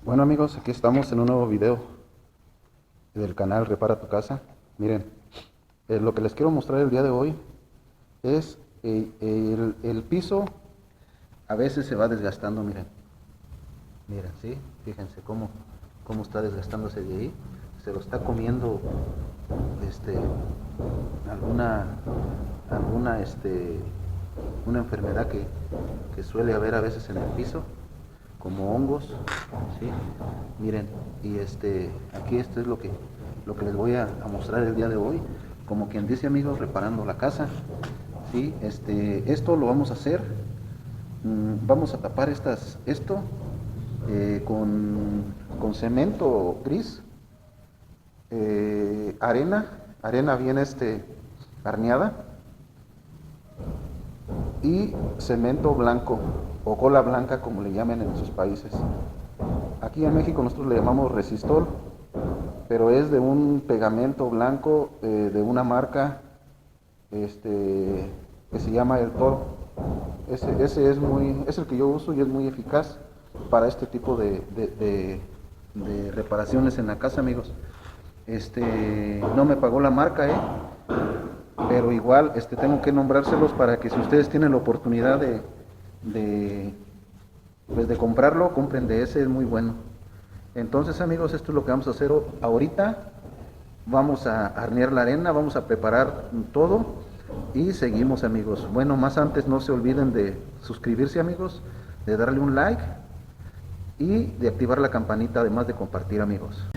Bueno amigos, aquí estamos en un nuevo video del canal Repara tu Casa. Miren, lo que les quiero mostrar el día de hoy es el piso. A veces se va desgastando, miren, ¿sí? Fíjense cómo está desgastándose de ahí. Se lo está comiendo una enfermedad que suele haber a veces en el piso, como hongos, ¿sí? Miren, y aquí esto es lo que les voy a mostrar el día de hoy, como quien dice, amigos, reparando la casa, ¿sí? Esto lo vamos a hacer, vamos a tapar esto con cemento gris, arena bien arneada, y cemento blanco o cola blanca, como le llaman en sus países. Aquí en México nosotros le llamamos resistol, pero es de un pegamento blanco de una marca que se llama el Toro. Ese es el que yo uso y es muy eficaz para este tipo de reparaciones en la casa, amigos. No me pagó la marca, pero igual tengo que nombrárselos para que, si ustedes tienen la oportunidad de comprarlo, compren de ese, es muy bueno. Entonces, amigos, esto es lo que vamos a hacer ahorita. Vamos a arnear la arena, vamos a preparar todo y seguimos, amigos. Bueno, más antes, no se olviden de suscribirse, amigos, de darle un like y de activar la campanita, además de compartir, amigos.